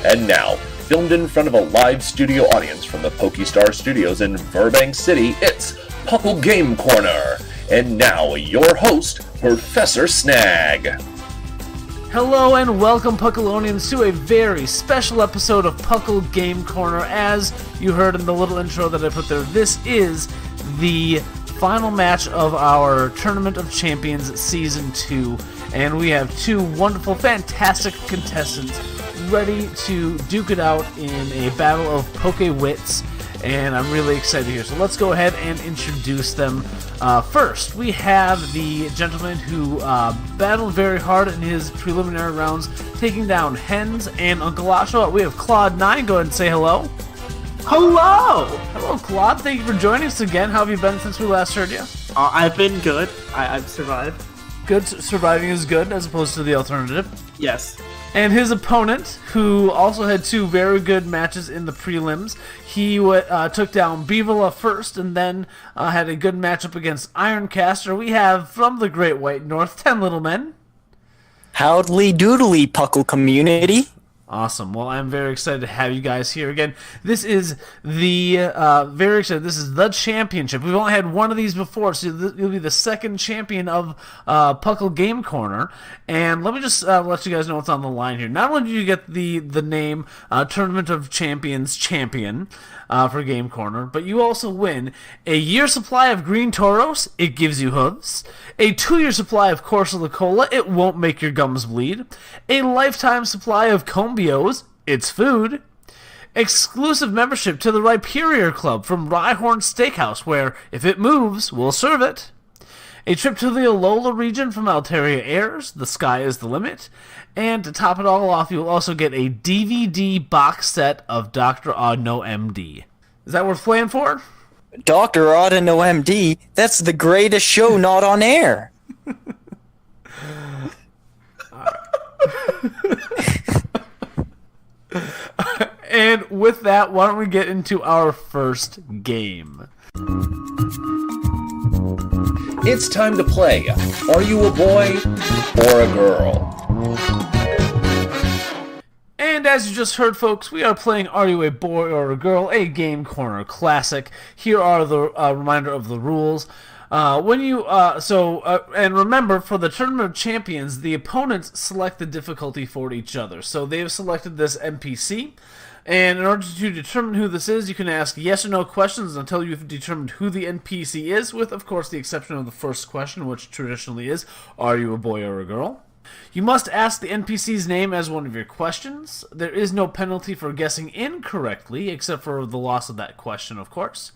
And now, filmed in front of a live studio audience from the P.U.C.L Studios in Burbank City, it's P.U.C.L Game Corner. And now, your host, Professor Snag. Hello and welcome, P.U.C.Lonians, to a very special episode of P.U.C.L Game Corner. As you heard in the little intro that I put there, this is the final match of our Tournament of Champions Season 2, and we have two wonderful, fantastic contestants ready to duke it out in a battle of Poke-Wits, and I'm really excited here. So let's go ahead and introduce them. First, we have the gentleman who battled very hard in his preliminary rounds, taking down Hens and Uncle Asho. We have Claude9. Go ahead and say hello. Hello! Hello, Claude. Thank you for joining us again. How have you been since we last heard you? I've been good. I've survived. Good. Surviving is good, as opposed to the alternative. Yes. And his opponent, who also had two very good matches in the prelims, he took down Beavola first, and then had a good matchup against Ironcaster. We have, from the Great White North, 10 Little Men. Howdly doodly, P.U.C.L community. Awesome. Well, I'm very excited to have you guys here again. This is the very excited. This is the championship. We've only had one of these before, so you'll be the second champion of P.U.C.L Game Corner. And let me just let you guys know what's on the line here. Not only do you get the name Tournament of Champions champion for Game Corner, but you also win a year supply of Green Toros. It gives you hooves. A 2-year supply of Corsa La Cola. It won't make your gums bleed. A lifetime supply of Combios. It's food. Exclusive membership to the Rhyperior Club from Rhyhorn Steakhouse, where, if it moves, we'll serve it. A trip to the Alola region from Alteria Airs. The sky is the limit. And to top it all off, you'll also get a DVD box set of Dr. Oddno MD. Is that worth playing for? Dr. Oddno MD? That's the greatest show not on air. And with that, why don't we get into our first game? It's time to play Are You a Boy or a Girl? And as you just heard, folks, we are playing Are You a Boy or a Girl, a Game Corner classic. Here are the reminder of the rules. And remember, for the Tournament of Champions, the opponents select the difficulty for each other. So they've selected this NPC, and in order to determine who this is, you can ask yes or no questions until you've determined who the NPC is, with, of course, the exception of the first question, which traditionally is, are you a boy or a girl? You must ask the NPC's name as one of your questions. There is no penalty for guessing incorrectly, except for the loss of that question, of course.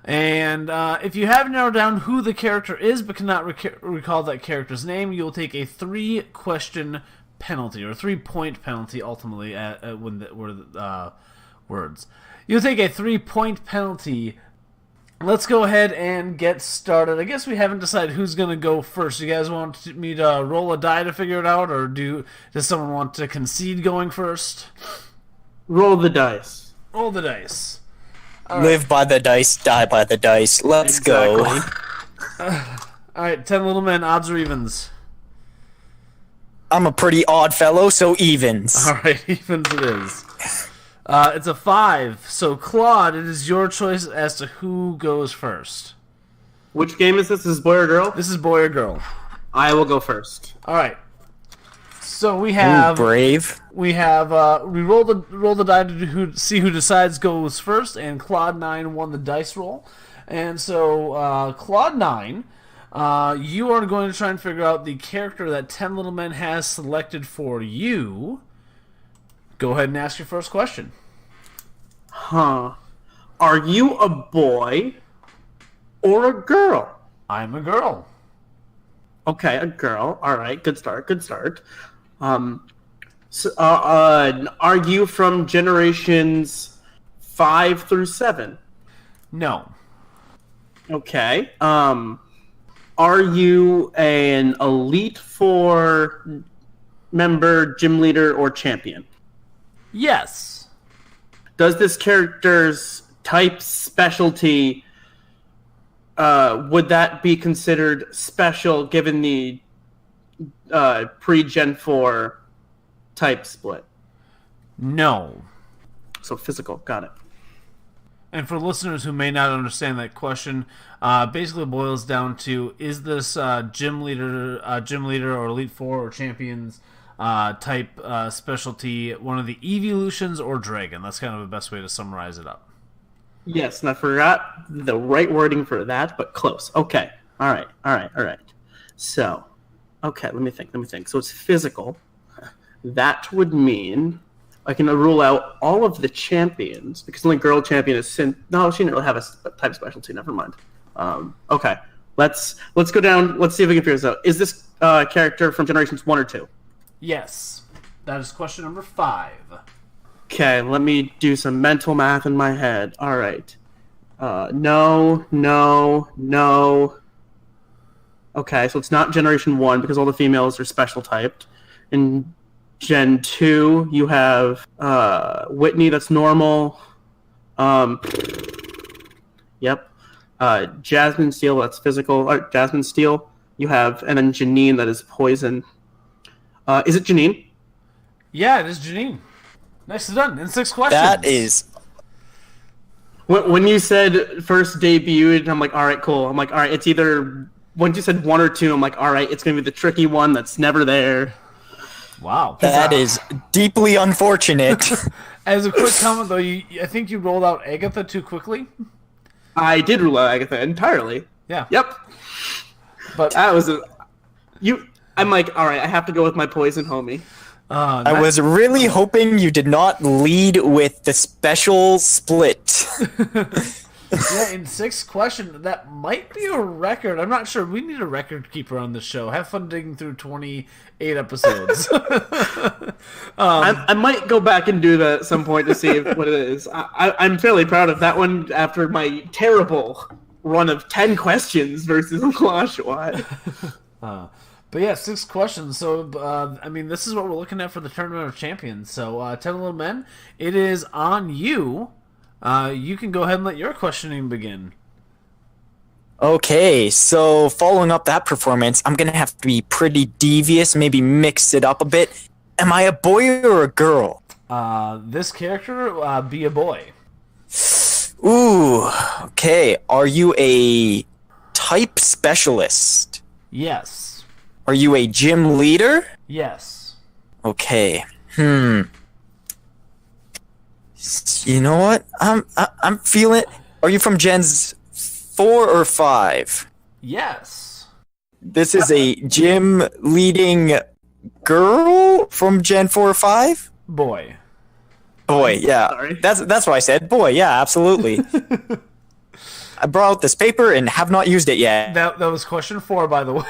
And if you have narrowed down who the character is but cannot recall that character's name, you'll take a 3-question penalty, or 3-point penalty, ultimately, when the words. You'll take a 3-point penalty. Let's go ahead and get started. I guess we haven't decided who's going to go first. You guys want me to roll a die to figure it out, or does someone want to concede going first? Roll the dice. Roll the dice. Live by the dice, die by the dice. Let's go. Alright, 10 Little Men, odds or evens? I'm a pretty odd fellow, so evens. Alright, evens it is. It's a 5. So, Claude, it is your choice as to who goes first. Which game is this? This is boy or girl? This is boy or girl. I will go first. Alright. So we have... Ooh, brave. We have... we roll the die to see who decides goes first, and Claude9 won the dice roll. And so, Claude9, you are going to try and figure out the character that 10 Little Men has selected for you. Go ahead and ask your first question. Are you a boy or a girl? I'm a girl. Okay, a girl. All right, good start. Are you from generations 5 through 7? No. Okay. Are you an Elite Four member, gym leader, or champion? Yes. Does this character's type specialty, would that be considered special given the pre-Gen 4 type split? No. So physical. Got it. And for listeners who may not understand that question, basically it boils down to: is this gym leader or Elite Four or Champions type specialty one of the evolutions or dragon? That's kind of the best way to summarize it up. Yes, and I forgot the right wording for that, but close. Okay. All right. So, okay, let me think. So it's physical. That would mean I can rule out all of the champions because the only girl champion is Sin. No, she didn't really have a type specialty. Never mind. Okay, let's go down. Let's see if we can figure this out. Is this character from Generations 1 or 2? Yes. That is question number 5. Okay, let me do some mental math in my head. All right. No. Okay, so it's not Generation 1 because all the females are special typed. In Gen 2, you have Whitney, that's normal. Yep. Jasmine Steel, that's physical. Jasmine Steel, you have. And then Janine, that is poison. Is it Janine? Yeah, it is Janine. Nicely done. In 6 questions. That is... When you said first debuted, I'm like, all right, cool. I'm like, all right, it's either... Once you said 1 or 2, I'm like, all right, it's going to be the tricky one that's never there. Wow. That is deeply unfortunate. As a quick comment, though, I think you rolled out Agatha too quickly. I did rule out Agatha entirely. Yeah. Yep. But That was I'm like, all right, I have to go with my poison homie. I was really hoping you did not lead with the special split. Yeah, in 6 questions, that might be a record. I'm not sure. We need a record keeper on the show. Have fun digging through 28 episodes. I might go back and do that at some point to see what it is. I'm fairly proud of that one after my terrible run of 10 questions versus Clashwad. But yeah, 6 questions. So, I mean, this is what we're looking at for the Tournament of Champions. So, 10 Little Men, it is on you. You can go ahead and let your questioning begin. Okay, so following up that performance, I'm going to have to be pretty devious, maybe mix it up a bit. Am I a boy or a girl? This character, be a boy. Ooh, okay. Are you a type specialist? Yes. Are you a gym leader? Yes. Okay. You know what? I'm feeling. Are you from Gens 4 or 5? Yes. This is a gym leading girl from Gen 4 or 5? Boy. Boy, yeah. Sorry. That's what I said. Boy, yeah, absolutely. I brought out this paper and have not used it yet. That was question 4, by the way.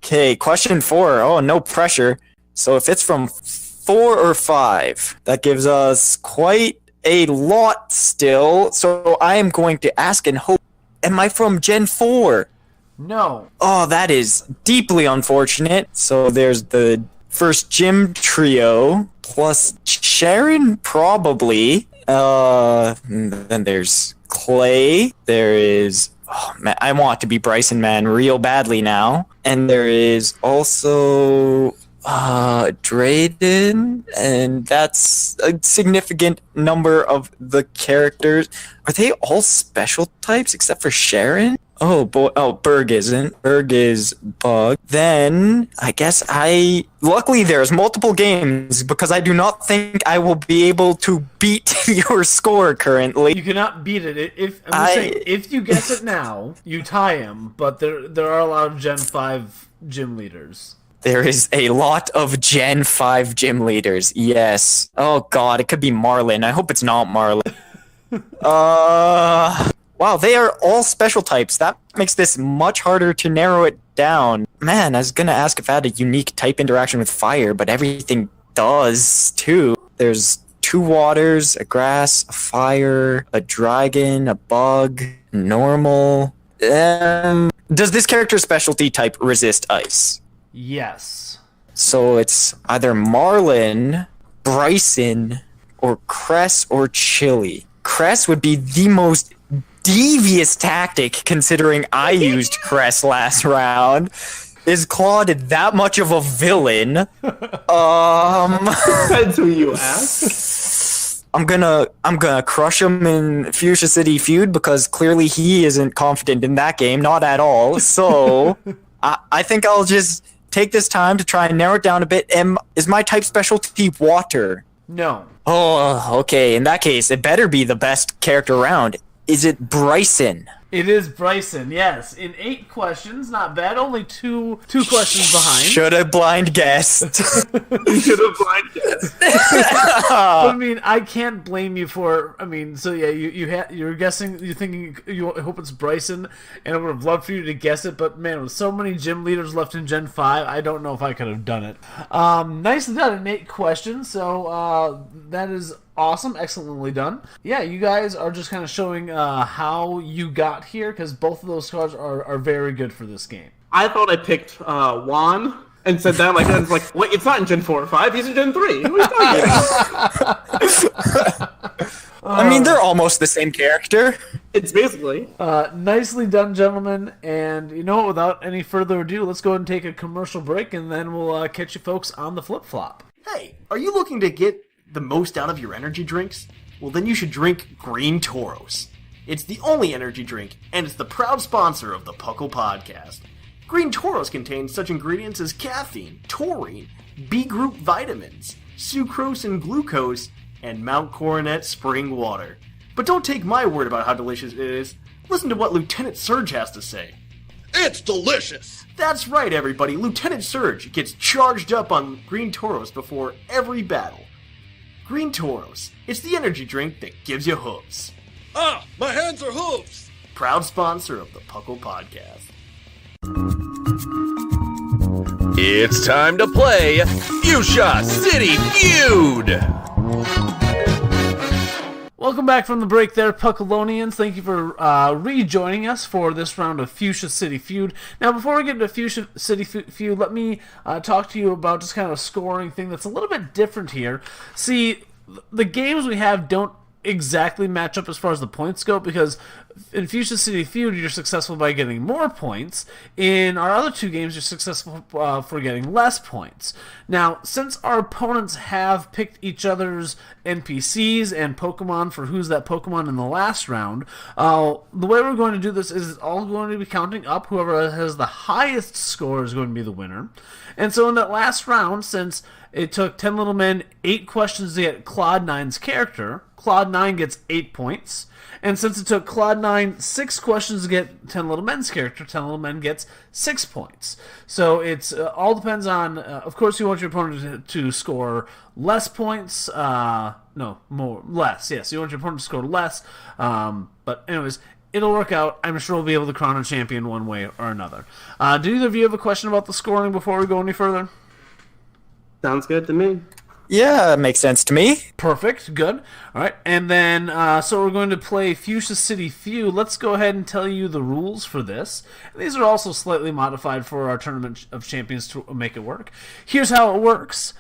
Okay, question 4. Oh, no pressure. So if it's from 4 or 5, that gives us quite a lot still. So I am going to ask and hope. Am I from Gen 4? No. Oh, that is deeply unfortunate. So there's the first gym trio plus Sharon, probably. Then there's Clay. There is... Oh, man, I want to be Bryson, man, real badly now. And there is also... Drayden, and that's a significant number of the characters. Are they all special types except for Sharon? Oh boy, Berg isn't. Berg is Bug. Then, I guess luckily there's multiple games because I do not think I will be able to beat your score currently. You cannot beat it. If you guess it now, you tie him, but there are a lot of Gen 5 gym leaders. There is a lot of Gen 5 gym leaders, yes. Oh god, it could be Marlin. I hope it's not Marlin. Wow, they are all special types. That makes this much harder to narrow it down. Man, I was gonna ask if I had a unique type interaction with fire, but everything does, too. There's 2 waters, a grass, a fire, a dragon, a bug, normal. Does this character's specialty type resist ice? Yes. So it's either Marlin, Bryson, or Cress or Chili. Cress would be the most devious tactic considering I used Cress last round. Is Claude that much of a villain? Depends who you ask. I'm gonna crush him in Fuchsia City Feud because clearly he isn't confident in that game, not at all. So I think I'll just take this time to try and narrow it down a bit. Is my type specialty water? No. Oh, okay. In that case, it better be the best character around. Is it Bryson? It is Bryson, yes. In 8 questions, not bad. Only two questions behind. Should have blind guessed. You should have blind guessed. But, I mean, I can't blame you for. I mean, so yeah, you're guessing. You're thinking. You hope it's Bryson, and I would have loved for you to guess it. But man, with so many gym leaders left in Gen 5, I don't know if I could have done it. Nicely done in 8 questions. So that is awesome, excellently done. Yeah, you guys are just kind of showing how you got here, because both of those cards are very good for this game. I thought I picked Juan and said that like I was like, wait, it's not in Gen 4 or 5, he's in Gen 3. Who are you talking about? I mean, they're almost the same character. It's basically. Nicely done, gentlemen. And you know what, without any further ado, let's go ahead and take a commercial break, and then we'll catch you folks on the flip-flop. Hey, are you looking to get the most out of your energy drinks? Well, then you should drink Green Toros. It's the only energy drink, and it's the proud sponsor of the P.U.C.L podcast. Green Toros contains such ingredients as caffeine, taurine, B group vitamins, sucrose and glucose, and Mount Coronet spring water. But don't take my word about how delicious it is. Listen to what Lieutenant Surge has to say. It's delicious! That's right, everybody. Lieutenant Surge gets charged up on Green Toros before every battle. Green Toros. It's the energy drink that gives you hooves. Ah, my hands are hooves! Proud sponsor of the P.U.C.L podcast. It's time to play P.U.C.L City Feud! Welcome back from the break there, Puckalonians. Thank you for rejoining us for this round of Fuchsia City Feud. Now, before we get into Fuchsia City Feud, let me talk to you about just kind of a scoring thing that's a little bit different here. See, the games we have don't exactly match up as far as the points go, because in Fuchsia City Feud, you're successful by getting more points. In our other 2 games, you're successful for getting less points. Now, since our opponents have picked each other's NPCs and Pokemon for who's that Pokemon in the last round, the way we're going to do this is it's all going to be counting up. Whoever has the highest score is going to be the winner. And so in that last round, since it took 10 Little Men 8 questions to get Claude 9's character, Claude 9 gets 8 points. And since it took Claude 9 6 questions to get 10 Little Men's character, 10 Little Men gets 6 points. So it's all depends on, of course, you want your opponent to score less points. Less. Yes, you want your opponent to score less. But anyways, it'll work out. I'm sure we'll be able to crown a champion one way or another. Do either of you have a question about the scoring before we go any further? Sounds good to me. Yeah, it makes sense to me. Perfect, good. All right, and then, so we're going to play Fuchsia City Feud. Let's go ahead and tell you the rules for this. These are also slightly modified for our Tournament of Champions to make it work. Here's how it works.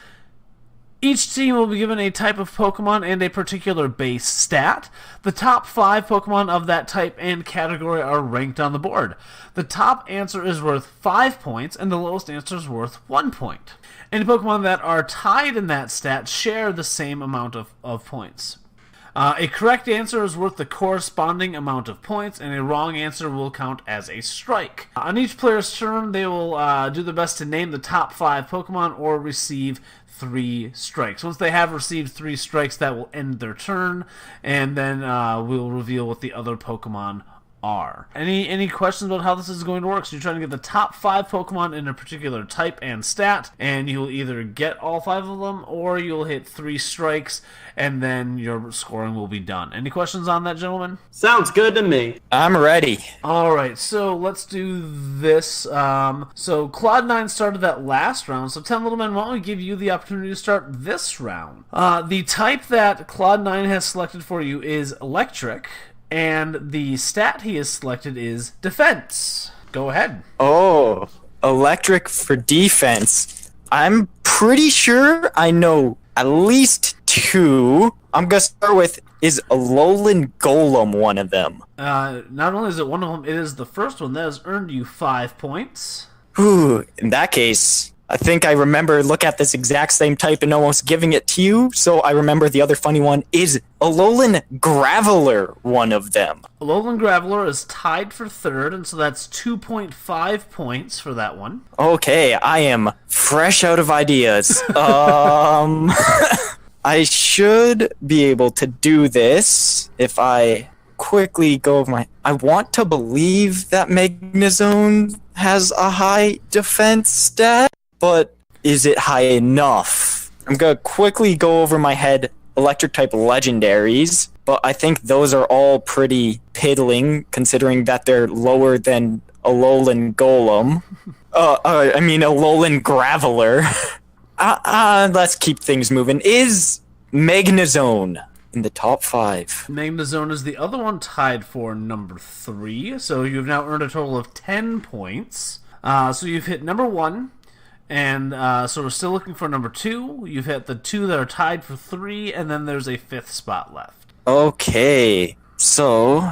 Each team will be given a type of Pokemon and a particular base stat. The top 5 Pokemon of that type and category are ranked on the board. The top answer is worth 5 points, and the lowest answer is worth 1 point. Any Pokemon that are tied in that stat share the same amount of points. A correct answer is worth the corresponding amount of points, and a wrong answer will count as a strike. On each player's turn, they will do their best to name the top 5 Pokemon or receive 3 strikes. Once they have received 3 strikes, that will end their turn, and then we'll reveal what the other Pokemon are. Any questions about how this is going to work? So you're trying to get the top 5 Pokemon in a particular type and stat, and you'll either get all 5 of them, or you'll hit 3 strikes, and then your scoring will be done. Any questions on that, gentlemen? Sounds good to me. I'm ready. Alright, so let's do this. So Claude 9 started that last round, so 10 Little Men, why don't we give you the opportunity to start this round? The type that Claude 9 has selected for you is Electric, and the stat he has selected is Defense. Go ahead. Oh, Electric for defense. I'm pretty sure I know at least 2. I'm going to start with, is Alolan Golem one of them? Not only is it one of them, it is the first one that has earned you 5 points. Ooh, in that case, I think I remember look at this exact same type and almost giving it to you. So I remember the other funny one is Alolan Graveler, one of them. Alolan Graveler is tied for third, and so that's 2.5 points for that one. Okay, I am fresh out of ideas. I should be able to do this if I quickly go over my... I want to believe that Magnezone has a high defense stat, but is it high enough? I'm going to quickly go over my head electric-type legendaries, but I think those are all pretty piddling, considering that they're lower than Alolan Golem. Alolan Graveler. Let's keep things moving. Is Magnezone in the top 5? Magnezone is the other one tied for number 3, so you've now earned a total of 10 points. So you've hit number 1, and so we're still looking for number 2. You've hit the 2 that are tied for 3, and then there's a 5th spot left. Okay, so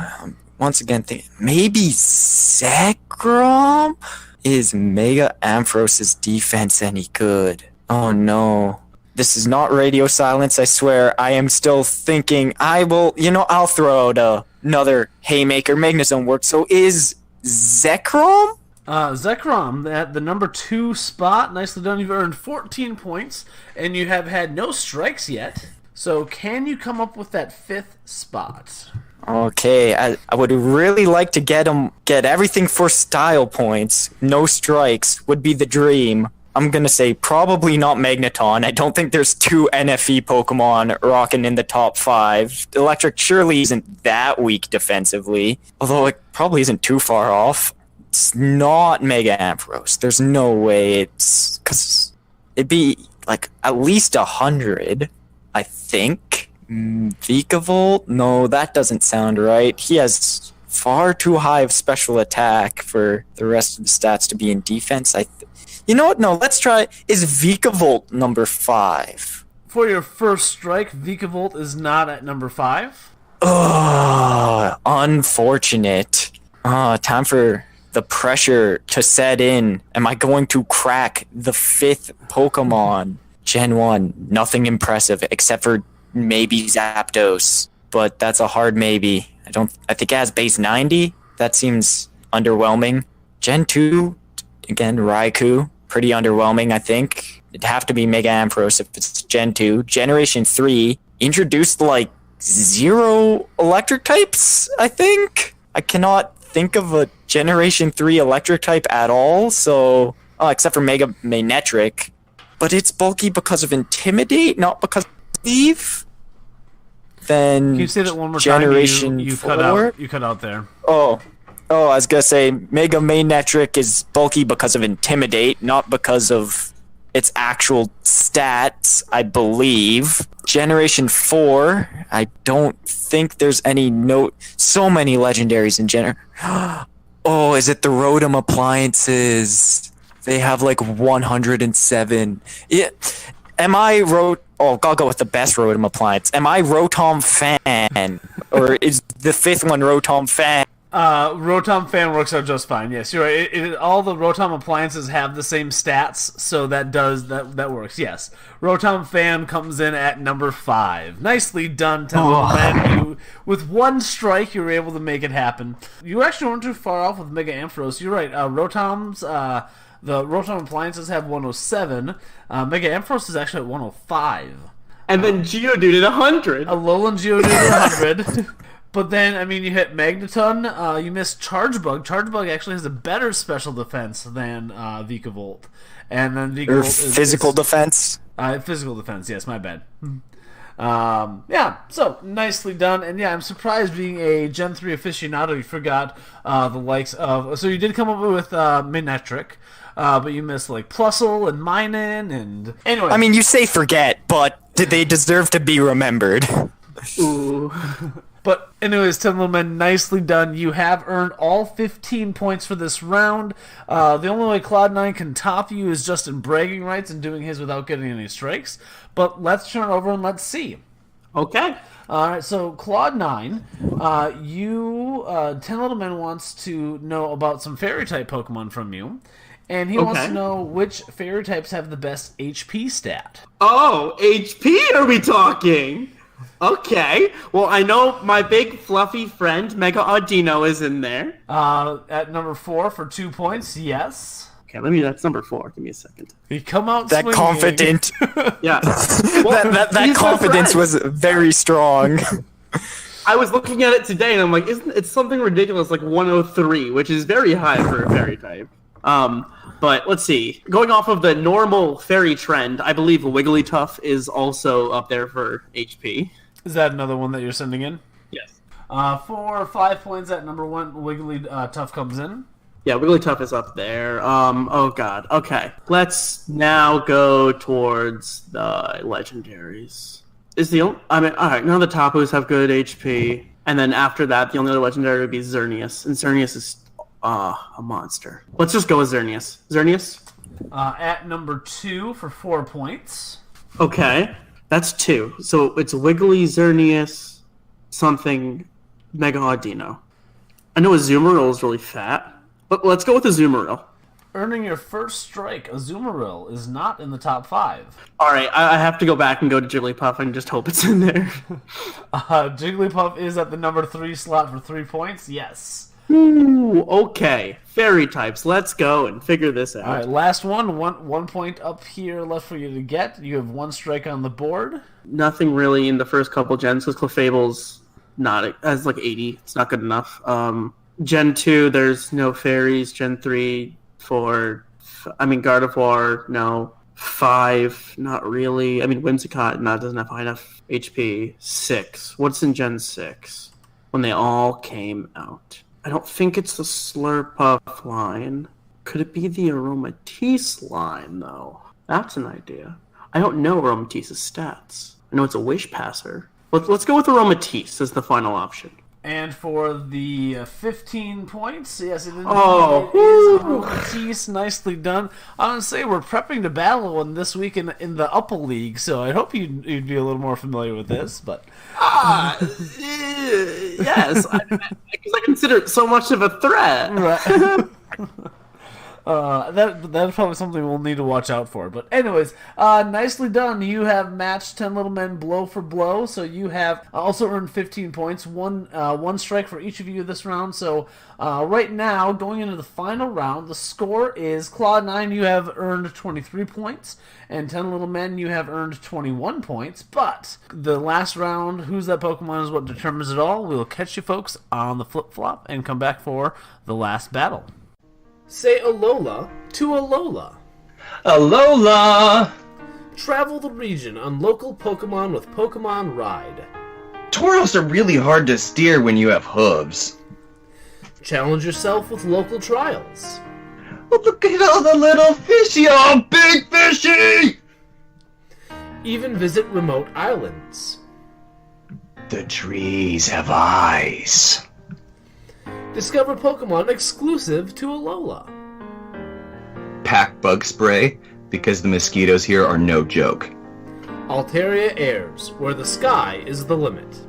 once again, maybe Zekrom? Is Mega Ampharos' defense any good? Oh no. This is not radio silence, I swear. I am still thinking. I'll throw out another Haymaker. Magnezone works. So is Zekrom? Zekrom, at the number 2 spot. Nicely done. You've earned 14 points, and you have had no strikes yet. So can you come up with that 5th spot? Okay, I would really like to get everything for style points. No strikes would be the dream. I'm going to say probably not Magneton. I don't think there's 2 NFE Pokemon rocking in the top 5. Electric surely isn't that weak defensively, although it probably isn't too far off. It's not Mega Ampharos. There's no way because it'd be like at least 100, I think. Vikavolt? No, that doesn't sound right. He has far too high of special attack for the rest of the stats to be in defense. You know what? No, let's try. Is Vikavolt number 5? For your first strike, Vikavolt is not at number 5. Ugh, unfortunate. Time for the pressure to set in. Am I going to crack the 5th Pokemon? Gen 1, nothing impressive except for maybe Zapdos, but that's a hard maybe. I think it has base 90. That seems underwhelming. Gen 2, again, Raikou, pretty underwhelming, I think. It'd have to be Mega Ampharos if it's Gen 2. Generation 3 introduced like 0 electric types, I think. I cannot think of a Generation 3 electric type at all, so except for Mega Manectric. But it's bulky because of Intimidate, not because of Leave. Then Can you say that one more Generation time? You 4? cut out there. Oh, I was gonna say Mega Manectric is bulky because of Intimidate, not because of its actual stats, I believe. Generation 4, I don't think there's so many legendaries in Oh, is it the Rotom appliances? They have like 107. Yeah. I'll go with the best Rotom appliance. Am I Rotom Fan? Or is the 5th one Rotom Fan? Rotom Fan works out just fine. Yes, you're right. All the Rotom appliances have the same stats, so that works. Yes, Rotom Fan comes in at number 5. Nicely done, Temple. With one strike, you were able to make it happen. You actually weren't too far off with Mega Ampharos. You're right. The Rotom appliances have 107. Mega Ampharos is actually at 105. And then Geodude at 100. Alolan Geodude at 100. But then, you hit Magneton, you missed Charge Bug. Charge Bug actually has a better special defense than Vikavolt. And then Vikavolt is... Physical defense? Physical defense, yes, my bad. So, nicely done. And I'm surprised being a Gen 3 aficionado, you forgot the likes of... So you did come up with Manectric, but you missed, Plusle and Minun and... Anyway. You say forget, but did they deserve to be remembered? Ooh... But anyways, Tim Lumen, nicely done. You have earned all 15 points for this round. The only way Cloud9 can top you is just in bragging rights and doing his without getting any strikes. But let's turn over and let's see. Okay. Alright, so Cloud9, Ten Little Men wants to know about some Fairy-type Pokemon from you. And he wants to know which fairy types have the best HP stat. Oh, HP are we talking? Okay. Well, I know my big fluffy friend, Mega Audino, is in there. At number 4 for 2 points, yes. Okay, that's number 4. Give me a second. He come out That swinging. confident. Yeah. Well, that confidence was very strong. I was looking at it today, and I'm like, it's something ridiculous, like 103, which is very high for a fairy type. But let's see. Going off of the normal fairy trend, I believe Wigglytuff is also up there for HP. Is that another one that you're sending in? Yes. 4 or 5 points at number 1, Wigglytuff comes in. Yeah, Wigglytuff is up there. Oh god. Okay. Let's now go towards the legendaries. Alright, none of the Tapus have good HP. And then after that, the only other legendary would be Xerneas. And Xerneas is a monster. Let's just go with Xerneas. Xerneas? At number 2 for 4 points. Okay. That's 2. So it's Wiggly, Xerneas, something, Mega Audino. I know Azumarill is really fat, but let's go with Azumarill. Earning your first strike, Azumarill is not in the top 5. Alright, I have to go back and go to Jigglypuff and just hope it's in there. Jigglypuff is at the number 3 slot for 3 points, yes. Ooh, okay. Fairy types, let's go and figure this out. Alright, last one point up here left for you to get. You have 1 strike on the board. Nothing really in the first couple gens, because Clefable's has like 80. It's not good enough. Gen 2, there's no fairies. Gen 3, 4, Gardevoir, no. 5, not really. Whimsicott, doesn't have high enough HP. 6, what's in Gen 6? When they all came out. I don't think it's the Slurpuff line. Could it be the Aromatisse line, though? That's an idea. I don't know Aromatisse's stats. I know it's a Wish Passer. Let's go with Aromatisse as the final option. And for the 15 points, yes, it is Aromatisse. Nicely done. I want to say we're prepping to battle one this week in the Upper League, so I hope you'd be a little more familiar with this. But yes, because I consider it so much of a threat. Right. That's probably something we'll need to watch out for. But anyways, nicely done. You have matched 10 Little Men blow for blow, so you have also earned 15 points. One strike for each of you this round. So right now, going into the final round, the score is Claw 9, you have earned 23 points, and 10 Little Men, you have earned 21 points. But the last round, Who's That Pokemon, is what determines it all. We'll catch you folks on the flip-flop and come back for the last battle. Say Alola to Alola. Alola! Travel the region on local Pokemon with Pokemon Ride. Tauros are really hard to steer when you have hooves. Challenge yourself with local trials. Oh, look at all the little fishy! Oh, big fishy! Even visit remote islands. The trees have eyes. Discover Pokemon exclusive to Alola. Pack bug spray, because the mosquitoes here are no joke. Altaria Airs, where the sky is the limit.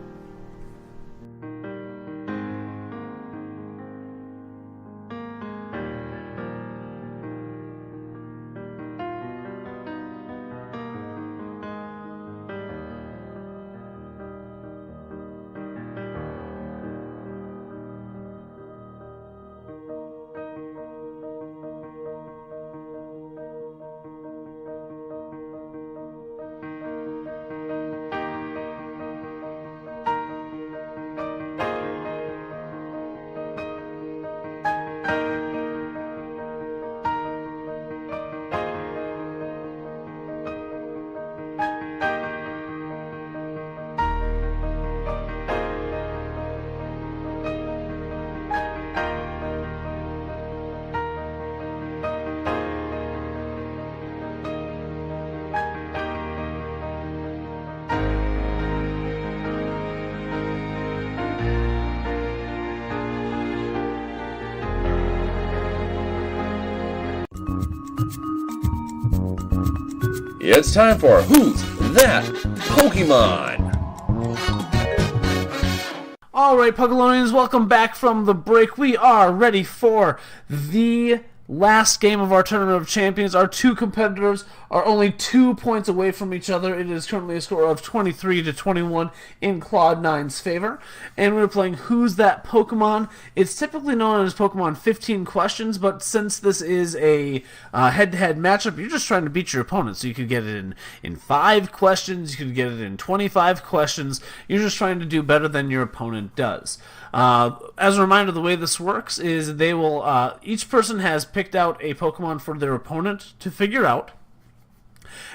It's time for Who's That Pokemon? Alright, Pugalonians, welcome back from the break. We are ready for the last game of our Tournament of Champions. Our two competitors are only 2 points away from each other. It is currently a score of 23-21 in Cloud9's favor. And we're playing Who's That Pokemon? It's typically known as Pokemon 15 questions, but since this is a head-to-head matchup, you're just trying to beat your opponent. So you could get it in 5 questions, you could get it in 25 questions. You're just trying to do better than your opponent does. As a reminder, the way this works is they will each person has picked out a Pokemon for their opponent to figure out,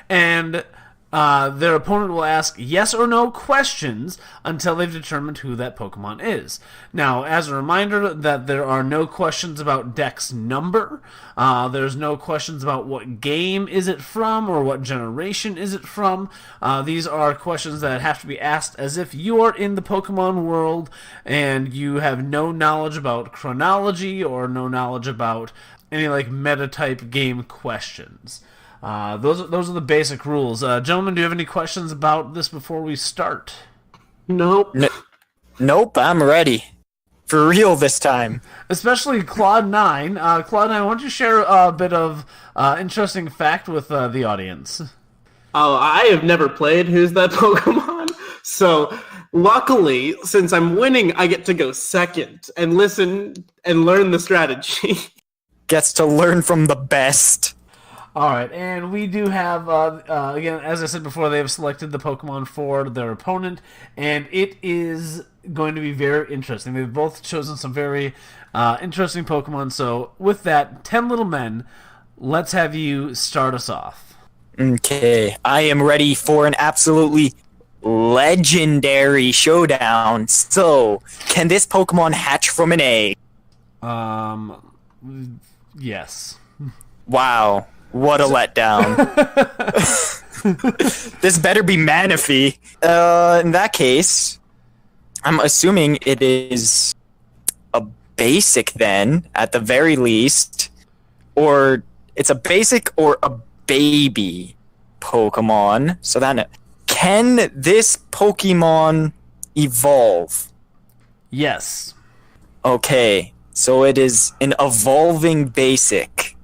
and their opponent will ask yes or no questions until they've determined who that Pokemon is. Now, as a reminder, that there are no questions about Dex number. There's no questions about what game is it from or what generation is it from. These are questions that have to be asked as if you are in the Pokemon world and you have no knowledge about chronology or no knowledge about any like meta-type game questions. Those are the basic rules. Gentlemen, do you have any questions about this before we start? Nope. Nope, I'm ready. For real this time. Especially Cloud9. Cloud9, why don't you share a bit of interesting fact with the audience? Oh, I have never played Who's That Pokemon? So, luckily, since I'm winning, I get to go second and listen and learn the strategy. Gets to learn from the best. All right, and we do have, again, as I said before, they have selected the Pokemon for their opponent, and it is going to be very interesting. They've both chosen some very interesting Pokemon, so with that, 10 Little Men, let's have you start us off. Okay, I am ready for an absolutely legendary showdown. So, can this Pokemon hatch from an egg? Yes. Wow. What a letdown. This better be Manaphy. In that case, I'm assuming it is a basic then, at the very least. Or it's a basic or a baby Pokemon. So then, can this Pokemon evolve? Yes. Okay, so it is an evolving basic.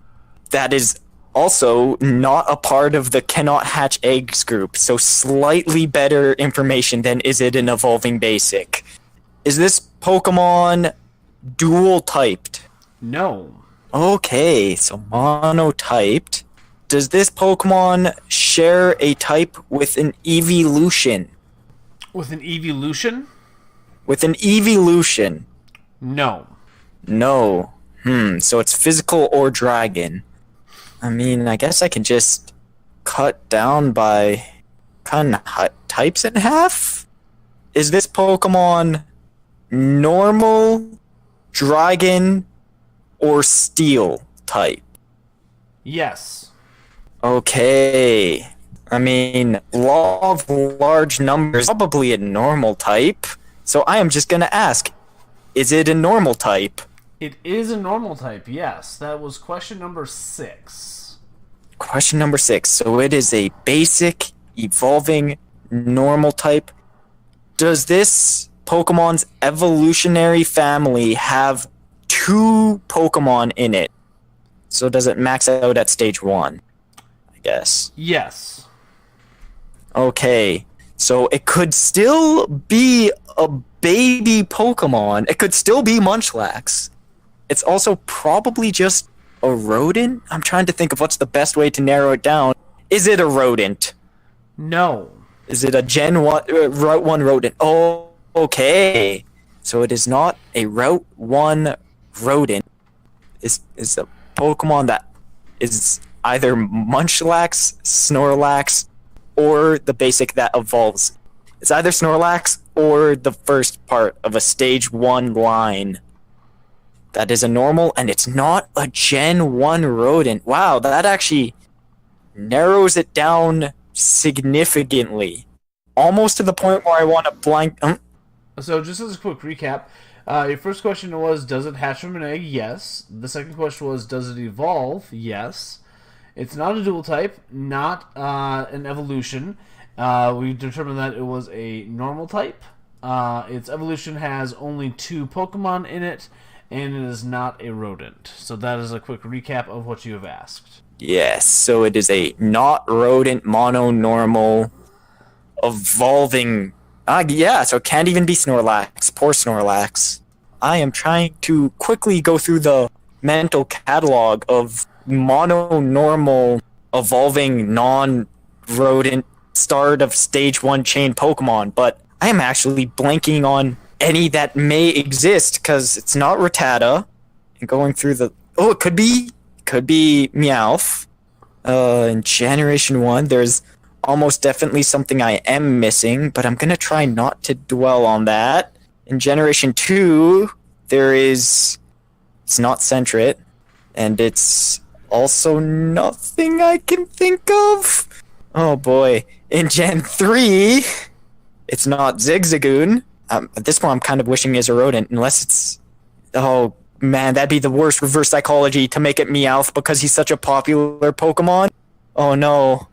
That is also not a part of the cannot hatch eggs group, so slightly better information than is it an evolving basic. Is this Pokemon dual typed? No. Okay, so monotyped. Does this Pokemon share a type with an evolution? With an evolution? With an evolution. No. No. So it's physical or dragon. I mean, I guess I can just cut down by cutting types in half? Is this Pokemon normal, dragon, or steel type? Yes. Okay. I mean, law of large numbers, probably a normal type. So I am just going to ask, is it a normal type? It is a normal type, yes. That was question number 6. Question number 6. So it is a basic, evolving, normal type. Does this Pokemon's evolutionary family have 2 Pokemon in it? So does it max out at stage 1? I guess. Yes. Okay. So it could still be a baby Pokemon. It could still be Munchlax. It's also probably just a rodent? I'm trying to think of what's the best way to narrow it down. Is it a rodent? No. Is it a Gen 1, Route 1 rodent? Oh, okay. So it is not a Route 1 rodent. Is a Pokemon that is either Munchlax, Snorlax, or the basic that evolves. It's either Snorlax or the first part of a stage 1 line. That is a normal, and it's not a Gen 1 rodent. Wow, that actually narrows it down significantly. Almost to the point where I want to blank... So just as a quick recap, your first question was, does it hatch from an egg? Yes. The second question was, does it evolve? Yes. It's not a dual type, not an evolution. We determined that it was a normal type. Its evolution has only 2 Pokemon in it, and it is not a rodent. So that is a quick recap of what you have asked. Yes, so it is a not rodent, mononormal, evolving. So it can't even be Snorlax. Poor Snorlax. I am trying to quickly go through the mental catalog of mononormal, evolving, non-rodent, start of stage 1 chain Pokemon, but I am actually blanking on any that may exist, because it's not Rattata. And going through the... Oh, it could be Meowth. In Generation 1, there's almost definitely something I am missing, but I'm going to try not to dwell on that. In Generation 2, there is... It's not Sentret, and it's also nothing I can think of. Oh boy. In Gen 3, it's not Zigzagoon. At this point, I'm kind of wishing it's a rodent, unless it's... Oh, man, that'd be the worst reverse psychology to make it Meowth because he's such a popular Pokemon. Oh, no.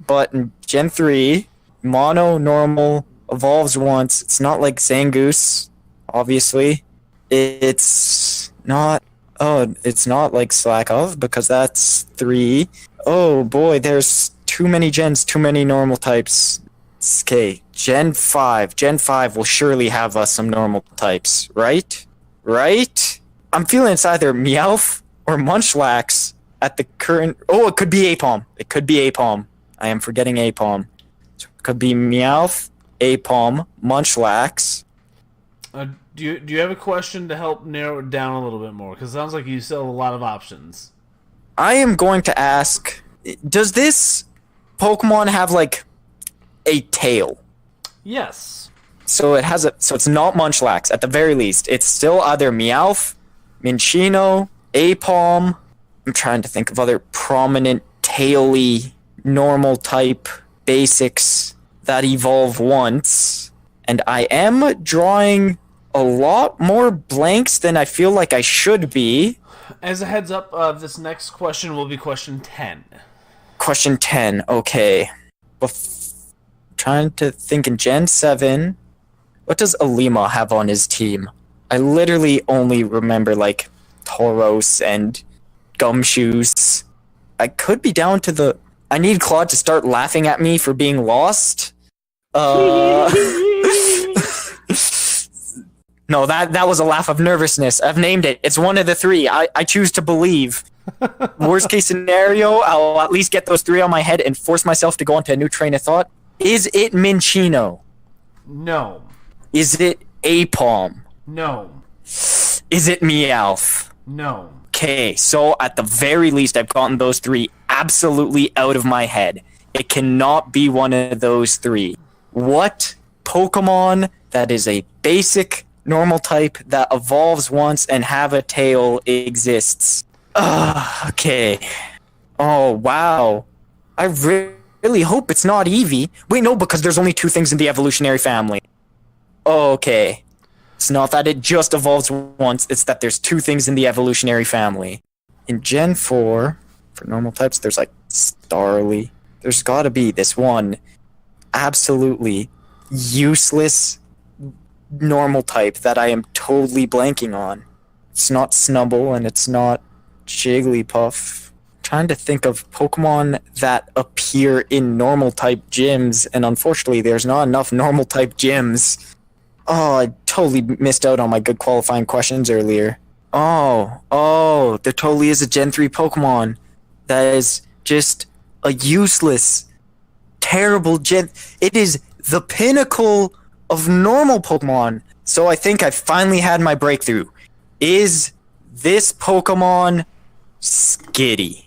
But in Gen 3, Mono, Normal, evolves once. It's not like Zangoose, obviously. It's not... Oh, it's not like Slakoth because that's 3. Oh, boy, there's too many gens, too many normal types. Okay, Gen 5. Gen 5 will surely have some normal types, right? Right? I'm feeling it's either Meowth or Munchlax at the current... Oh, it could be Apom. It could be Apom. I am forgetting Apom. So it could be Meowth, Apom, Munchlax. Do you have a question to help narrow it down a little bit more? Because it sounds like you still have a lot of options. I am going to ask, does this Pokemon have, like, a tail? Yes. So it has so it's not Munchlax, at the very least. It's still either Meowth, Minccino, Apom. I'm trying to think of other prominent, taily, normal type basics that evolve once. And I am drawing a lot more blanks than I feel like I should be. As a heads up, this next question will be question 10. Question 10, okay. Trying to think in Gen 7, what does Alima have on his team? I literally only remember, like, Tauros and Gumshoes. I could be down to the... I need Claude to start laughing at me for being lost. No, that was a laugh of nervousness. I've named it. It's one of the 3. I choose to believe. Worst case scenario, I'll at least get those 3 on my head and force myself to go onto a new train of thought. Is it Minccino? No. Is it Apom? No. Is it Meowth? No. Okay, so at the very least, I've gotten those 3 absolutely out of my head. It cannot be one of those 3. What Pokemon that is a basic normal type that evolves once and have a tail exists? Okay. Oh, wow. I really hope it's not Eevee. Wait, no, because there's only 2 things in the evolutionary family. Okay. It's not that it just evolves once, it's that there's 2 things in the evolutionary family. In Gen 4, for normal types, there's like Starly. There's gotta be this one absolutely useless normal type that I am totally blanking on. It's not Snubble and it's not Jigglypuff. I'm trying to think of Pokemon that appear in normal type gyms, and unfortunately there's not enough normal type gyms. Oh, I totally missed out on my good qualifying questions earlier. Oh, there totally is a Gen 3 Pokemon that is just a useless, terrible Gen... It is the pinnacle of normal Pokemon. So I think I finally had my breakthrough. Is this Pokemon Skitty?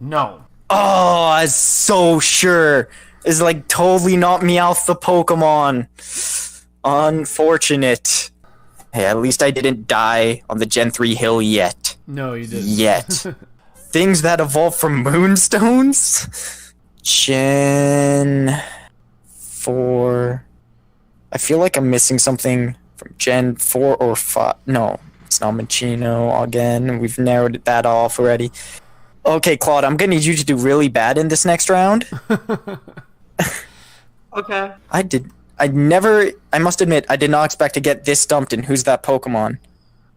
No. Oh, I'm so sure. It's like totally not Meowth the Pokemon. Unfortunate. Hey, at least I didn't die on the Gen 3 hill yet. No, you didn't. Yet. Things that evolve from Moonstones? Gen 4... I feel like I'm missing something from Gen 4 or 5. No, it's not Minccino again. We've narrowed that off already. Okay, Claude, I'm going to need you to do really bad in this next round. Okay. I must admit, I did not expect to get this stumped in Who's That Pokemon.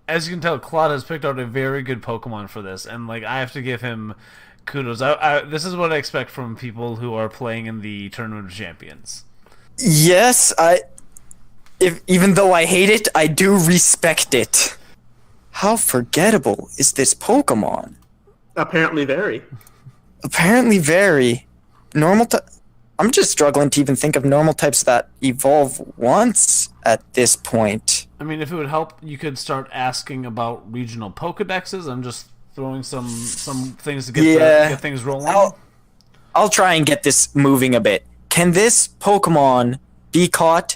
as you can tell, Claude has picked out a very good Pokemon for this, and like I have to give him kudos. This is what I expect from people who are playing in the Tournament of Champions. Yes, even though I hate it, I do respect it. How forgettable is this Pokemon? Apparently very. Apparently very. I'm just struggling to even think of normal types that evolve once at this point. I mean, if it would help, you could start asking about regional Pokedexes. I'm just throwing some things to get things rolling. I'll try and get this moving a bit. Can this Pokemon be caught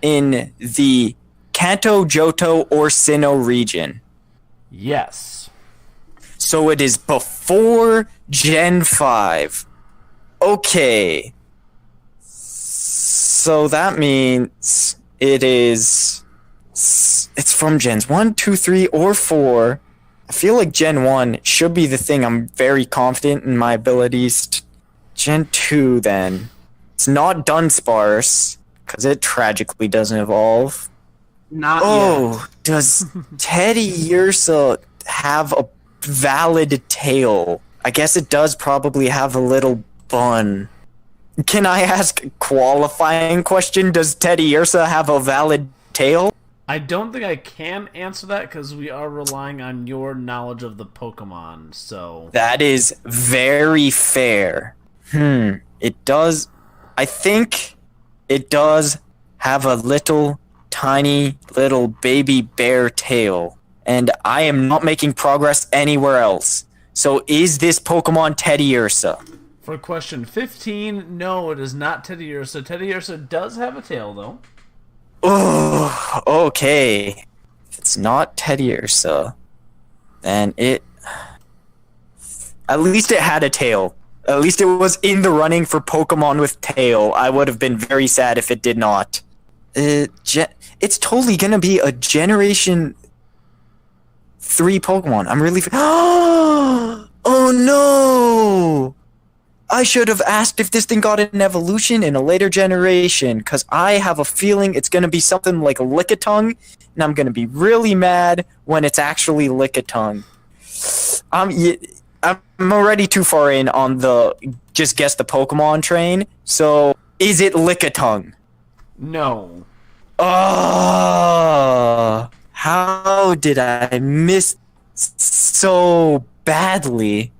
in the Kanto, Johto, or Sinnoh region? Yes. So it is before Gen 5. Okay. So that means it's from Gens 1, 2, 3, or 4. I feel like Gen 1 should be the thing I'm very confident in my abilities. Gen 2, then. It's not Dunsparce, because it tragically doesn't evolve. Not yet. Does Teddiursa have a valid tail? I guess it does probably have a little bun. Can I ask a qualifying question? Does Teddiursa have a valid tail? I don't think I can answer that because we are relying on your knowledge of the Pokemon, so... That is very fair. It does... I think it does have a tiny little baby bear tail. And I am not making progress anywhere else. So is this Pokemon Teddiursa? For question 15, no, it is not Teddiursa. Teddiursa does have a tail, though. Oh, okay. If it's not Teddiursa, then it... At least it had a tail. At least it was in the running for Pokemon with tail. I would have been very sad if it did not. It's totally gonna be a Generation 3 Pokemon. I'm really... Oh no! I should have asked if this thing got an evolution in a later generation, because I have a feeling it's going to be something like Lickitung, and I'm going to be really mad when it's actually Lickitung. I'm already too far in on the just guess the Pokemon train, so is it Lickitung? No. Oh, how did I miss so badly?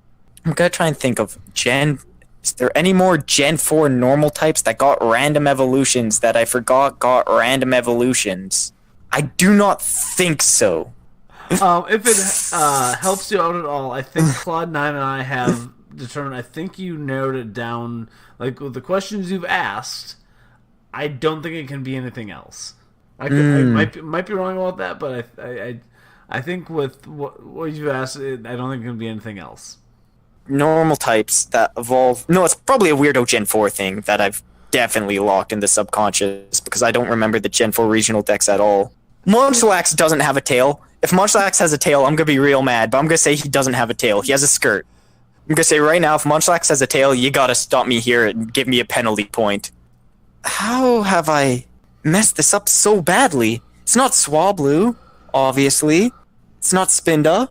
I'm going to try and think of Is there any more Gen 4 normal types that got random evolutions that I forgot got random evolutions? I do not think so. If it helps you out at all, I think Claude9 and I have determined, I think you narrowed it down, like with the questions you've asked, I don't think it can be anything else. I might be wrong about that, but I think with what you've asked, I don't think it can be anything else. Normal types that evolve... No, it's probably a weirdo Gen 4 thing that I've definitely locked in the subconscious because I don't remember the Gen 4 regional decks at all. Munchlax doesn't have a tail. If Munchlax has a tail, I'm going to be real mad, but I'm going to say he doesn't have a tail. He has a skirt. I'm going to say right now, if Munchlax has a tail, you got to stop me here and give me a penalty point. How have I messed this up so badly? It's not Swablu, obviously. It's not Spinda.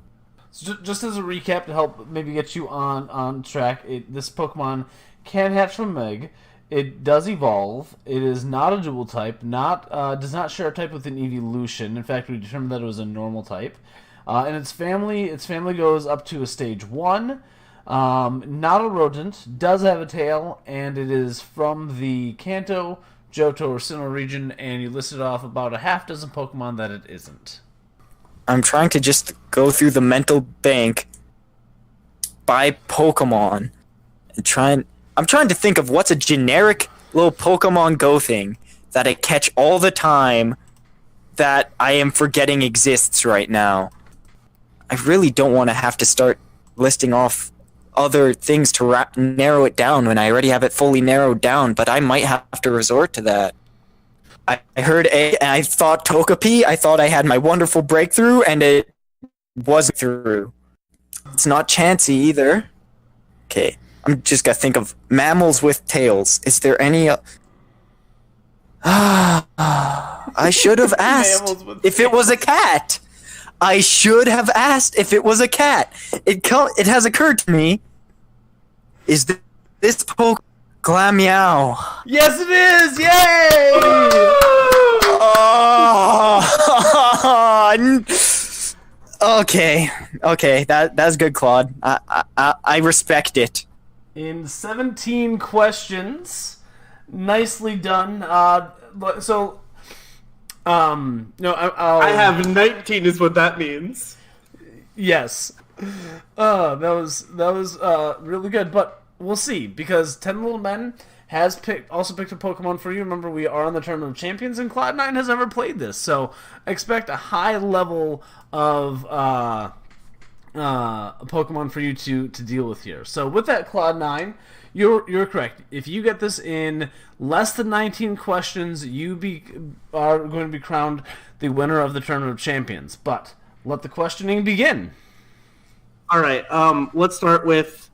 So just as a recap to help maybe get you on track, this Pokemon can hatch from Meg. It does evolve. It is not a dual type. Does not share a type with an evolution. In fact, we determined that it was a normal type. And its family goes up to a stage 1. Not a rodent. Does have a tail, and it is from the Kanto, Johto, or Sinnoh region. And you listed off about a half dozen Pokemon that it isn't. I'm trying to just go through the mental bank by Pokemon and I'm trying to think of what's a generic little Pokemon Go thing that I catch all the time that I am forgetting exists right now. I really don't want to have to start listing off other things to narrow it down when I already have it fully narrowed down, but I might have to resort to that. I heard and I thought Togepi. I thought I had my wonderful breakthrough, and it wasn't through. It's not Chansey either. Okay, I'm just gonna think of mammals with tails. Is there any... I should have asked if it was a cat. I should have asked if it was a cat. It has occurred to me. Is this Pokemon Glameow? Yes, it is! Yay! Okay. That's good, Claude. I respect it. In 17 questions, nicely done. No, I have 19 is what that means. Yes. That was really good, but we'll see, because 10 Little Men has also picked a Pokemon for you. Remember, we are on the Tournament of Champions, and Cloud9 has never played this, so expect a high level of Pokemon for you to deal with here. So with that, Cloud9, you're correct. If you get this in less than 19 questions, are going to be crowned the winner of the Tournament of Champions. But let the questioning begin. All right. Let's start with: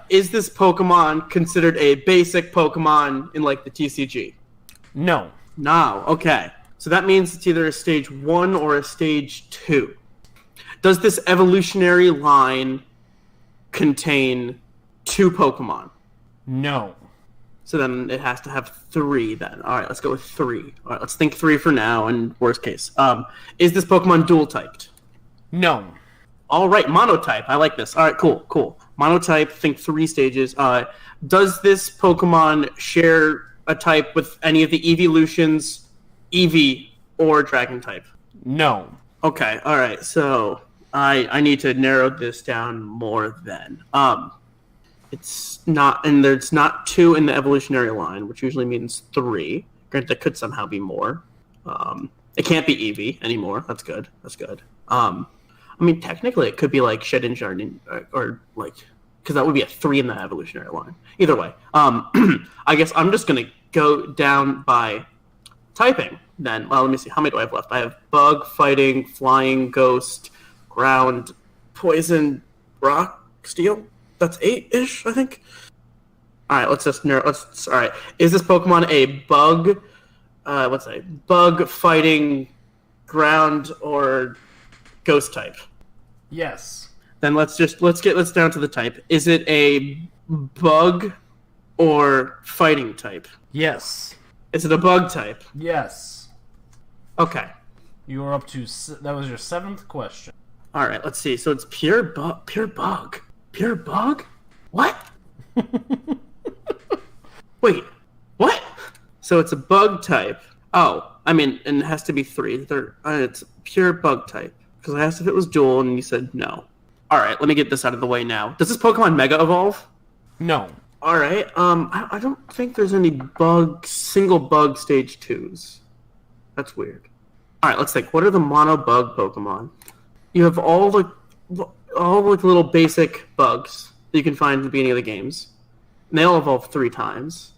is this Pokemon considered a basic Pokemon in like the TCG? No. No. Okay. So that means it's either a stage 1 or a stage 2. Does this evolutionary line contain 2 Pokemon? No. So then it has to have 3 then. All right, let's go with 3. All right, let's think 3 for now, and worst case. Is this Pokemon dual-typed? No. All right, monotype. I like this. All right, cool. Monotype, think 3 stages. Does this Pokemon share a type with any of the evolutions, Eevee, or Dragon type? No. Okay, all right, so I need to narrow this down more then. It's not, and there's not 2 in the evolutionary line, which usually means 3. Granted, there could somehow be more. It can't be Eevee anymore. That's good. I mean, technically, it could be like Shedinja or like, because that would be a 3 in the evolutionary line. Either way, I guess I'm just gonna go down by typing then. Well, let me see. How many do I have left? I have Bug, Fighting, Flying, Ghost, Ground, Poison, Rock, Steel. That's 8-ish, I think. All right, let's just narrow. All right, is this Pokemon a Bug? Bug, Fighting, Ground, or Ghost type? Yes. Then let's down to the type. Is it a Bug or Fighting type? Yes. Is it a Bug type? Yes. Okay. You are up to that was your 7th question. All right. Let's see. So it's pure bug. Pure bug. What? Wait. What? So it's a Bug type. Oh, I mean, and it has to be 3. It's pure Bug type because I asked if it was dual, and you said no. All right. Let me get this out of the way now. Does this Pokemon Mega Evolve? No. All right. I don't think there's any single bug stage 2s. That's weird. All right, let's think. What are the mono bug Pokemon? You have all the little basic bugs that you can find at the beginning of the games. And they all evolve 3 times,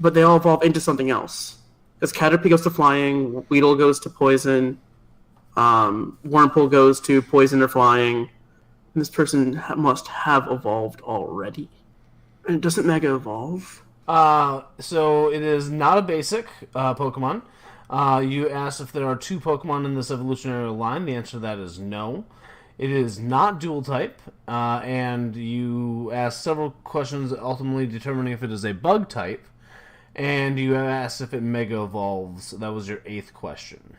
but they all evolve into something else. Because Caterpie goes to flying, Weedle goes to poison, Wurmple goes to poison or flying, and this person must have evolved already. And it doesn't Mega Evolve? So it is not a basic Pokemon. You asked if there are 2 Pokemon in this evolutionary line. The answer to that is no. It is not dual type, and you asked several questions ultimately determining if it is a bug type, and you asked if it Mega Evolves. That was your 8th question.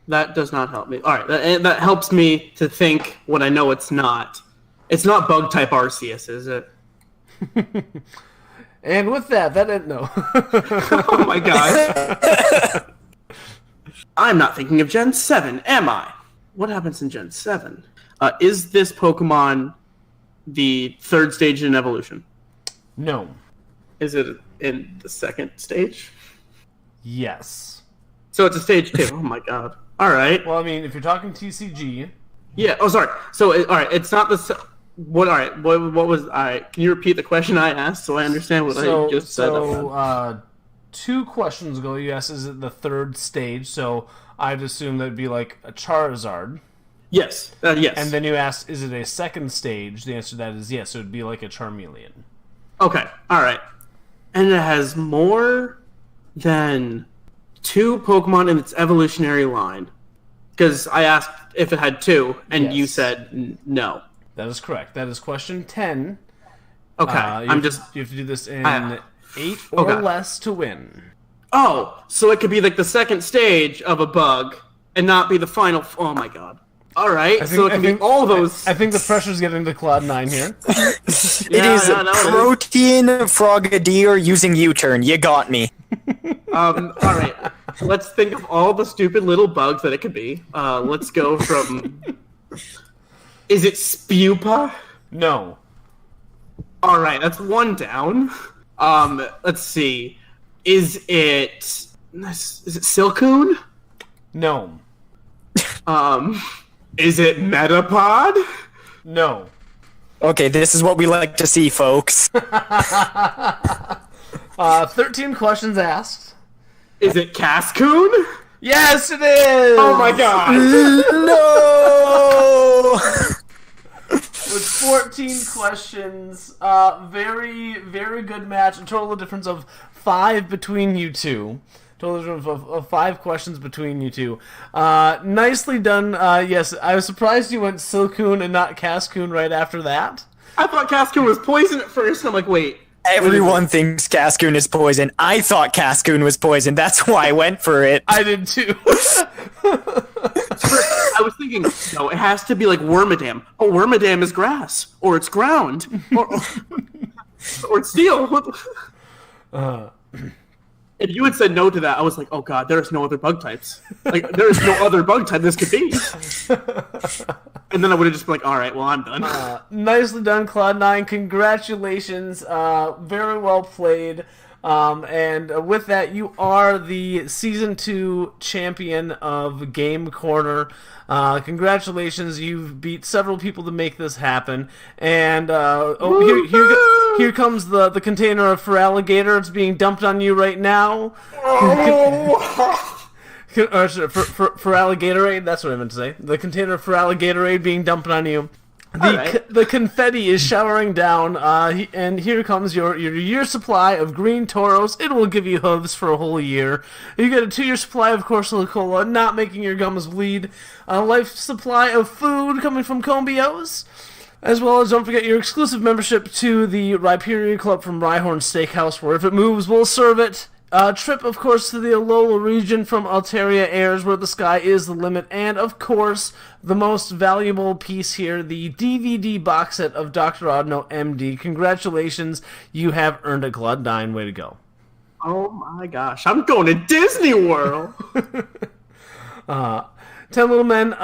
That does not help me. All right, that helps me to think what I know it's not. It's not bug type Arceus, is it? And with that no. Oh my gosh. I'm not thinking of Gen 7, am I? What happens in Gen 7? Is this Pokemon the 3rd stage in evolution? No. Is it in the 2nd stage? Yes. So it's a stage 2. Oh my god. All right. Well, I mean, if you're talking TCG... Yeah, oh sorry. So, all right, it's not the... What? All right. What was? All right. Can you repeat the question I asked so I understand what I just said? So, 2 questions ago, you asked, is it the 3rd stage? So I'd assume that'd be like a Charizard. Yes. Yes. And then you asked, is it a 2nd stage? The answer to that is yes. So it'd be like a Charmeleon. Okay. All right. And it has more than 2 Pokemon in its evolutionary line. Because I asked if it had 2, and Yes. you said no. That is correct. That is question 10. Okay, You have to do this in 8 or okay. less to win. Oh, so it could be like the second stage of a bug and not be the final. Oh my god. All right, so it can be all those. I think the pressure's getting to Cloud 9 here. It is protein frogadier using U-turn. You got me. All right, let's think of all the stupid little bugs that it could be. Let's go from. Is it Spupa? No. All right, that's 1 down. Let's see. Is it Silcoon? No. Is it Metapod? No. Okay, this is what we like to see, folks. 13 questions asked. Is it Cascoon? Yes, it is! Oh my god! No! With 14 questions, very, very good match. A total difference of 5 between you two. Total difference of 5 questions between you two. Nicely done. Yes, I was surprised you went Silcoon and not Cascoon right after that. I thought Cascoon was poison at first. I'm like, wait. Everyone thinks Cascoon is poison. I thought Cascoon was poison. That's why I went for it. I did too. I was thinking, no, it has to be like Wormadam. Oh, Wormadam is grass, or it's ground, or it's steel. If you had said no to that, I was like, oh god, there's no other bug types. Like, there is no other bug type this could be. And then I would have just been like, all right, well, I'm done. Nicely done, Cloud9. Congratulations. Very well played. And with that, you are the Season 2 champion of Game Corner. Congratulations, you've beat several people to make this happen. And here comes the container of Feraligator. It's being dumped on you right now. For Alligatorade, that's what I meant to say. The container for Alligatorade being dumped on you. The confetti is showering down, and here comes your year supply of green Tauros. It will give you hooves for a whole year. You get a 2-year supply of Corsola Cola, not making your gums bleed. A life supply of food coming from Combios. As well as don't forget your exclusive membership to the Rhyperior Club from Rhyhorn Steakhouse, where if it moves, we'll serve it. Trip, of course, to the Alola region from Altaria Airs, where the sky is the limit. And, of course, the most valuable piece here, the DVD box set of Dr. Oddno, MD. Congratulations, you have earned a Cloud9. Way to go. Oh my gosh, I'm going to Disney World! 10 Little Men,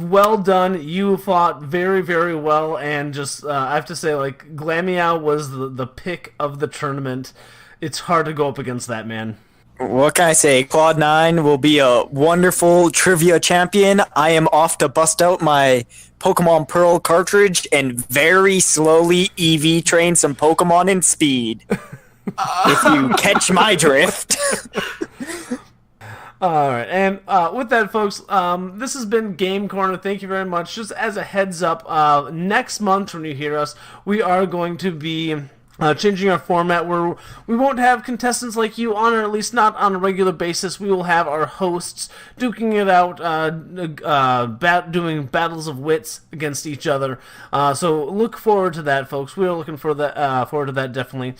well done. You fought very, very well. And just, I have to say, like, Glameow was the pick of the tournament. It's hard to go up against that, man. What can I say? Cloud9 will be a wonderful trivia champion. I am off to bust out my Pokemon Pearl cartridge and very slowly EV train some Pokemon in speed. If you catch my drift. All right, and with that, folks, this has been Game Corner. Thank you very much. Just as a heads up, next month when you hear us, we are going to be changing our format where we won't have contestants like you on, or at least not on a regular basis. We will have our hosts duking it out, doing battles of wits against each other. So look forward to that, folks. We are looking forward to that definitely.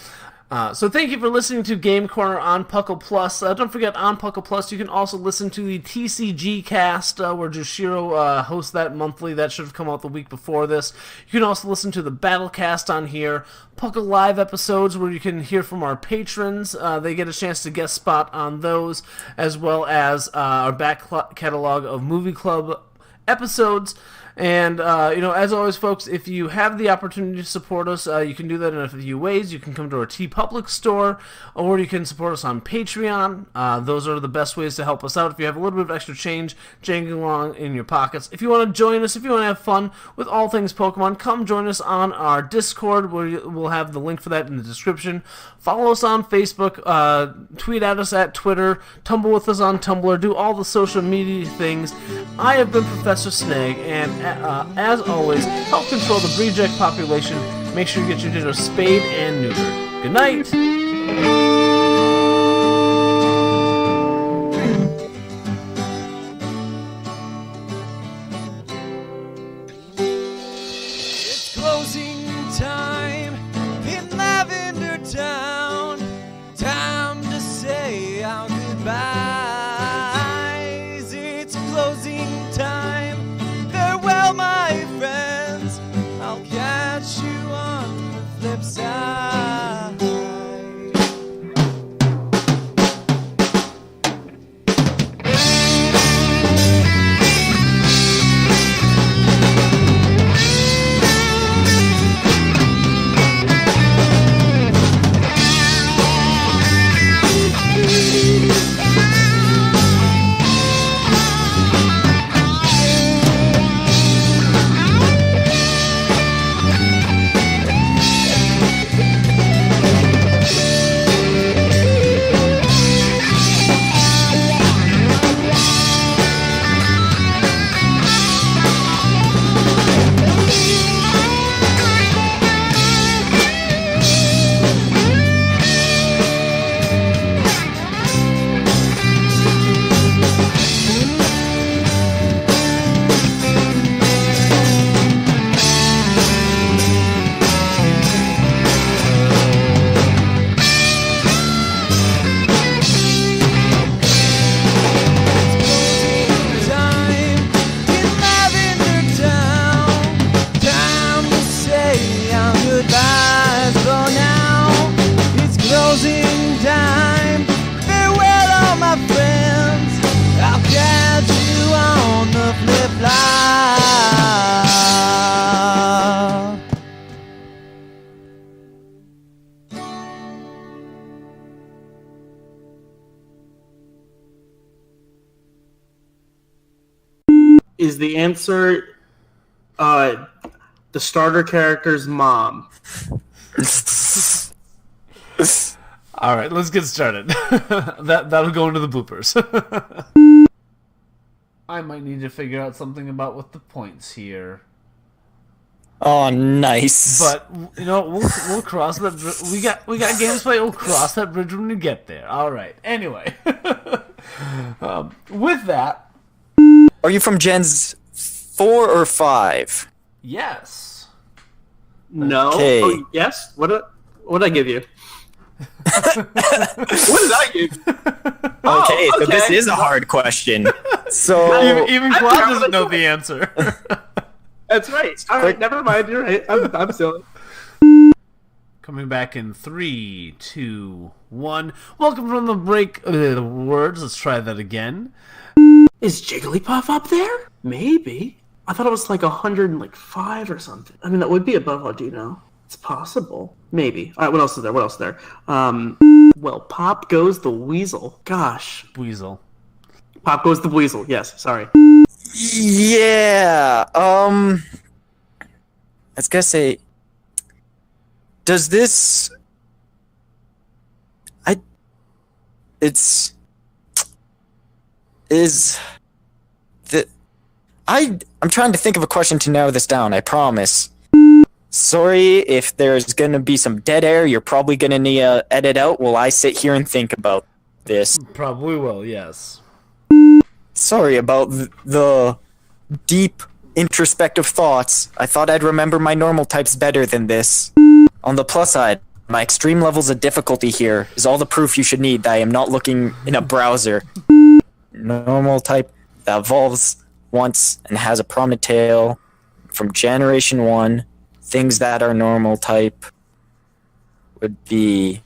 So thank you for listening to Game Corner on Puckle Plus. Don't forget, on Puckle Plus, you can also listen to the TCG cast, where Joshiro hosts that monthly. That should have come out the week before this. You can also listen to the Battle Cast on here, Puckle Live episodes, where you can hear from our patrons. They get a chance to guest spot on those, as well as our back catalog of Movie Club episodes. And, as always, folks, if you have the opportunity to support us, you can do that in a few ways. You can come to our TeePublic store, or you can support us on Patreon. Those are the best ways to help us out if you have a little bit of extra change jangling along in your pockets. If you want to join us, if you want to have fun with all things Pokemon, come join us on our Discord, where we'll have the link for that in the description. Follow us on Facebook, tweet at us at Twitter, tumble with us on Tumblr, do all the social media things. I have been Professor Snag, and as always, help control the reject population. Make sure you get your dinner spayed and neutered. Good night! Is the answer the starter character's mom? All right, let's get started. That'll go into the bloopers. I might need to figure out something about with the points here. Oh, nice. But you know, we'll cross that. We got games play. We'll cross that bridge when we get there. All right. Anyway, with that, Are you from Gens 4 or 5? yes. No. Okay. Oh, yes. What did I give you? What did I give you? Okay, so this okay. is a hard question. So, Even I Claude forgot doesn't what know I the answer. That's right. All right, never mind. You're right. I'm silly. Coming back in 3, 2, 1. Welcome from the break. The words. Let's try that again. Is Jigglypuff up there? Maybe. I thought it was like 105 or something. I mean, that would be above Audino. It's possible. Maybe. All right, what else is there? Well, Pop Goes the Weasel. Gosh. Weasel. Pop Goes the Weasel. Yes, sorry. yeah. I was gonna say, does this? I'm trying to think of a question to narrow this down. I promise. Sorry if there's gonna be some dead air. You're probably gonna need to edit out while I sit here and think about this. Probably will. Yes. Sorry about the deep introspective thoughts. I thought I'd remember my normal types better than this. On the plus side, my extreme levels of difficulty here is all the proof you should need that I am not looking in a browser. Normal type that evolves once and has a prominent tail from Generation 1. Things that are normal type would be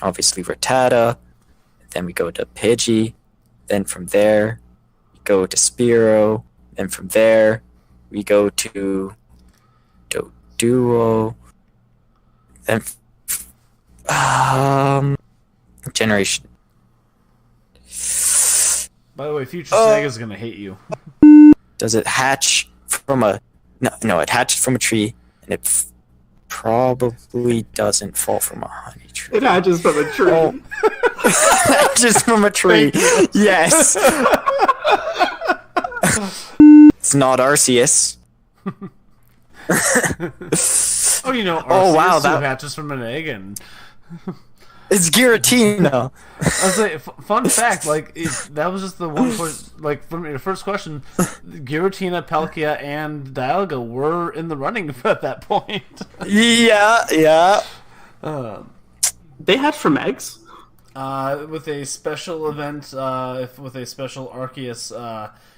obviously Rattata. Then we go to Pidgey. Then from there, we go to Spearow. Then from there, we go to Duo. Then, Generation. By the way, Future Sega's gonna hate you. Does it hatch from a? No, it hatched from a tree, and it probably doesn't fall from a honey tree. It hatches from a tree. Oh. Just from a tree. Yes. It's not Arceus. Oh, you know, Oh, wow, Arceus that- hatches from an egg, and It's Giratina. I was like, fun fact, like that was just the one point. Like from your first question, Giratina, Palkia, and Dialga were in the running at that point. Yeah. They hatch from eggs? With a special event, with a special Arceus,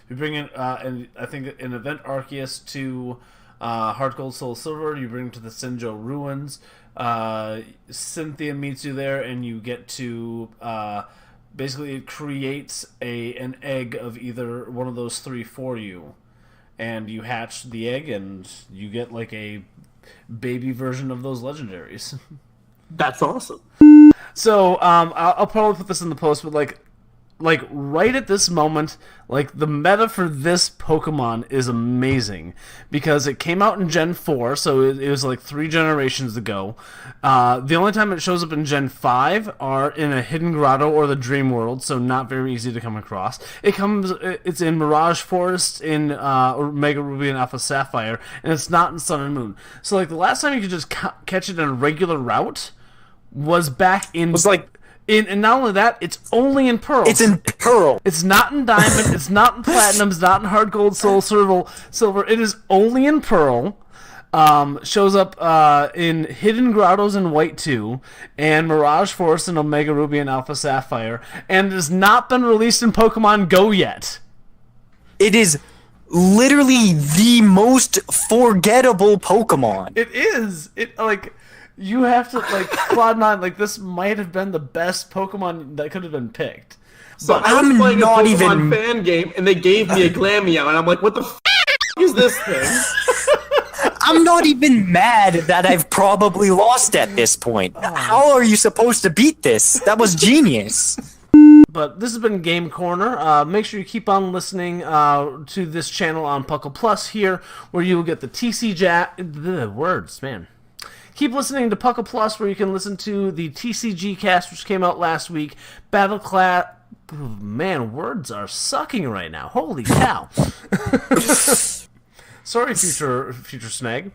you bring in, and I think an event Arceus to Heart Gold Soul Silver. You bring him to the Sinjo Ruins. Cynthia meets you there, and you get to basically it creates an egg of either one of those three for you, and you hatch the egg, and you get like a baby version of those legendaries. That's awesome. So I'll probably put this in the post, but like right at this moment, like the meta for this Pokemon is amazing because it came out in Gen 4, so it was like 3 generations ago. The only time it shows up in Gen 5 are in a Hidden Grotto or the Dream World, so not very easy to come across. It's in Mirage Forest, in Omega Ruby and Alpha Sapphire, and it's not in Sun and Moon. So like the last time you could just catch it in a regular route was back in... Was like... And not only that, it's only in Pearl. It's in Pearl. It's not in Diamond. It's not in Platinum. It's not in Heart Gold, Soul Silver. It is only in Pearl. Shows up in Hidden Grottos in White 2, and Mirage Forest in Omega Ruby and Alpha Sapphire, and has not been released in Pokemon Go yet. It is literally the most forgettable Pokemon. It is. It like... You have to, like, Cloud9, like, this might have been the best Pokemon that could have been picked. So I was I'm playing not a Pokemon even- fan game, and they gave me a Glameow, and I'm like, what the is this thing? I'm not even mad that I've probably lost at this point. How are you supposed to beat this? That was genius. But this has been Game Corner. Make sure you keep on listening to this channel on Puckle Plus here, where you will get the words, man. Keep listening to Puckle Plus, where you can listen to the TCG cast, which came out last week. Battle Class. Man, words are sucking right now. Holy cow. Sorry, future Snag.